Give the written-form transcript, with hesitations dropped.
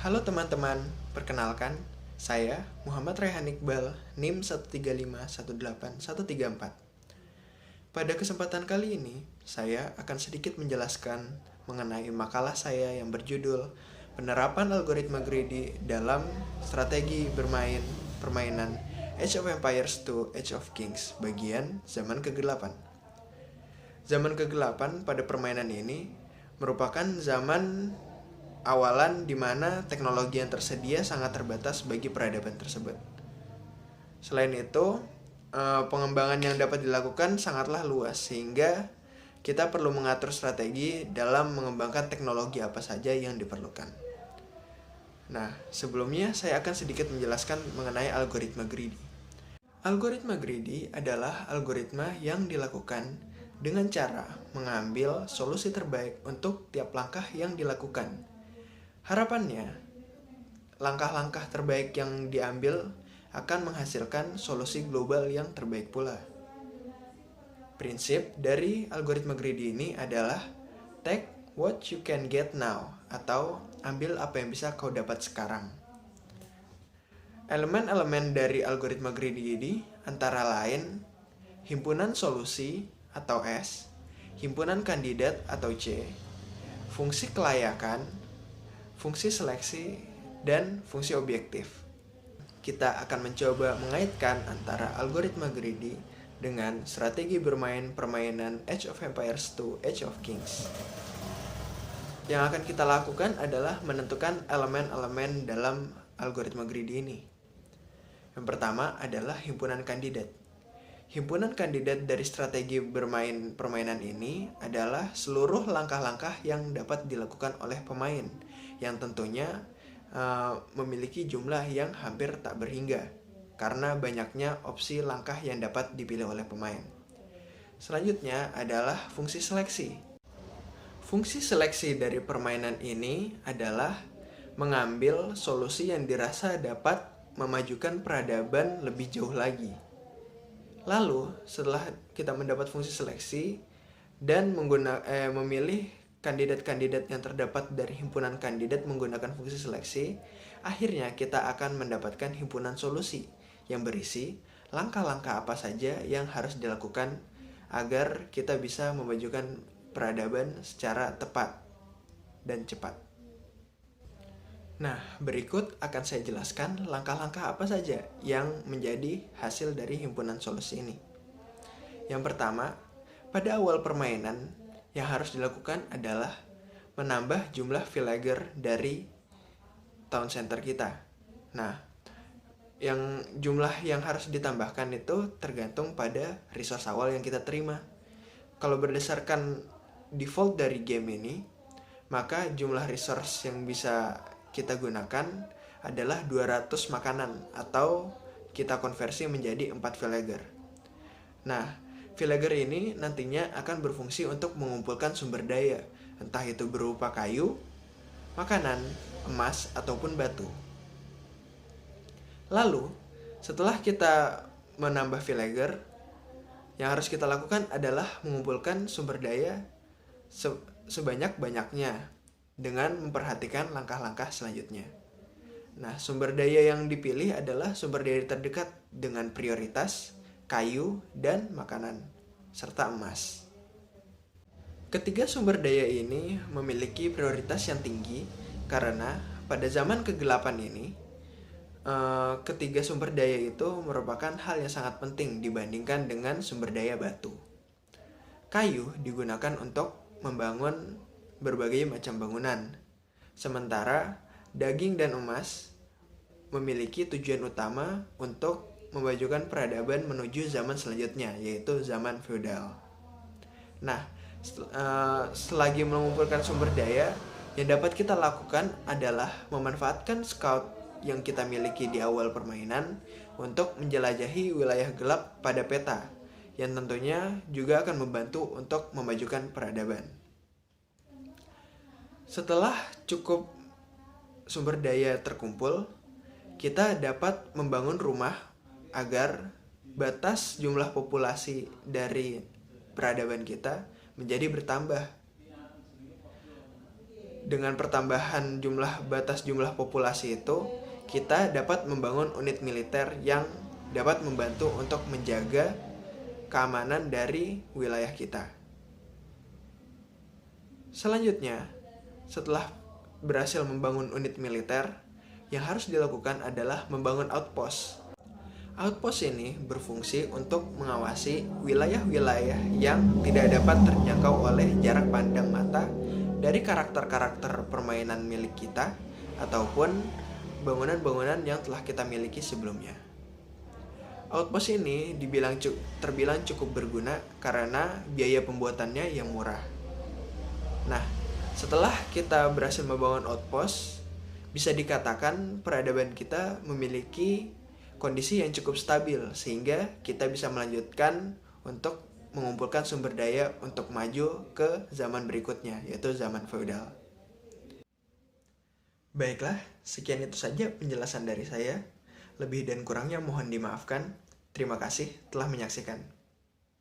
Halo teman-teman, perkenalkan, saya Muhammad Rehan Iqbal, NIM 135181134. Pada kesempatan kali ini, saya akan sedikit menjelaskan mengenai makalah saya yang berjudul Penerapan Algoritma Greedy dalam Strategi Bermain Permainan Age of Empires to Age of Kings bagian zaman ke-8. Zaman ke-8 pada permainan ini merupakan zaman awalan di mana teknologi yang tersedia sangat terbatas bagi peradaban tersebut. Selain itu, pengembangan yang dapat dilakukan sangatlah luas sehingga kita perlu mengatur strategi dalam mengembangkan teknologi apa saja yang diperlukan. Nah, sebelumnya saya akan sedikit menjelaskan mengenai algoritma greedy. Algoritma greedy adalah algoritma yang dilakukan dengan cara mengambil solusi terbaik untuk tiap langkah yang dilakukan. Harapannya, langkah-langkah terbaik yang diambil akan menghasilkan solusi global yang terbaik pula. Prinsip dari algoritma greedy ini adalah take what you can get now, atau ambil apa yang bisa kau dapat sekarang. Elemen-elemen dari algoritma greedy ini antara lain himpunan solusi atau S, himpunan kandidat atau C, fungsi kelayakan, fungsi seleksi, dan fungsi objektif. Kita akan mencoba mengaitkan antara algoritma greedy dengan strategi bermain permainan Age of Empires to Age of Kings. Yang akan kita lakukan adalah menentukan elemen-elemen dalam algoritma greedy ini. Yang pertama adalah himpunan kandidat. Himpunan kandidat dari strategi bermain permainan ini adalah seluruh langkah-langkah yang dapat dilakukan oleh pemain, yang tentunya memiliki jumlah yang hampir tak berhingga, karena banyaknya opsi langkah yang dapat dipilih oleh pemain. Selanjutnya adalah fungsi seleksi. Fungsi seleksi dari permainan ini adalah mengambil solusi yang dirasa dapat memajukan peradaban lebih jauh lagi. Lalu, setelah kita mendapat fungsi seleksi dan memilih kandidat-kandidat yang terdapat dari himpunan kandidat menggunakan fungsi seleksi, akhirnya kita akan mendapatkan himpunan solusi yang berisi langkah-langkah apa saja yang harus dilakukan agar kita bisa memajukan peradaban secara tepat dan cepat. Nah, berikut akan saya jelaskan langkah-langkah apa saja yang menjadi hasil dari himpunan solusi ini. Yang pertama, pada awal permainan yang harus dilakukan adalah menambah jumlah villager dari town center kita. Nah, jumlah yang harus ditambahkan itu tergantung pada resource awal yang kita terima. Kalau berdasarkan default dari game ini, maka jumlah resource yang bisa kita gunakan adalah 200 makanan, atau kita konversi menjadi 4 villager. Nah, villager ini nantinya akan berfungsi untuk mengumpulkan sumber daya, entah itu berupa kayu, makanan, emas, ataupun batu. Lalu, setelah kita menambah villager, yang harus kita lakukan adalah mengumpulkan sumber daya sebanyak-banyaknya dengan memperhatikan langkah-langkah selanjutnya. Nah, sumber daya yang dipilih adalah sumber daya terdekat dengan prioritas kayu dan makanan, serta emas. Ketiga sumber daya ini memiliki prioritas yang tinggi karena pada zaman ke-8 ini, ketiga sumber daya itu merupakan hal yang sangat penting dibandingkan dengan sumber daya batu. Kayu digunakan untuk membangun berbagai macam bangunan, sementara daging dan emas memiliki tujuan utama untuk memajukan peradaban menuju zaman selanjutnya, yaitu zaman feodal. Nah, selagi mengumpulkan sumber daya, yang dapat kita lakukan adalah memanfaatkan scout yang kita miliki di awal permainan untuk menjelajahi wilayah gelap pada peta, yang tentunya juga akan membantu untuk memajukan peradaban. Setelah cukup sumber daya terkumpul, kita dapat membangun rumah agar batas jumlah populasi dari peradaban kita menjadi bertambah. dengan pertambahan batas jumlah populasi itu, kita dapat membangun unit militer yang dapat membantu untuk menjaga keamanan dari wilayah kita. Selanjutnya, setelah berhasil membangun unit militer, yang harus dilakukan adalah membangun outpost. Outpost ini berfungsi untuk mengawasi wilayah-wilayah yang tidak dapat terjangkau oleh jarak pandang mata dari karakter-karakter permainan milik kita ataupun bangunan-bangunan yang telah kita miliki sebelumnya. Outpost ini terbilang cukup berguna karena biaya pembuatannya yang murah. Nah, setelah kita berhasil membangun outpost, bisa dikatakan peradaban kita memiliki kondisi yang cukup stabil sehingga kita bisa melanjutkan untuk mengumpulkan sumber daya untuk maju ke zaman berikutnya, yaitu zaman feodal. Baiklah, sekian itu saja penjelasan dari saya. Lebih dan kurangnya mohon dimaafkan. Terima kasih telah menyaksikan.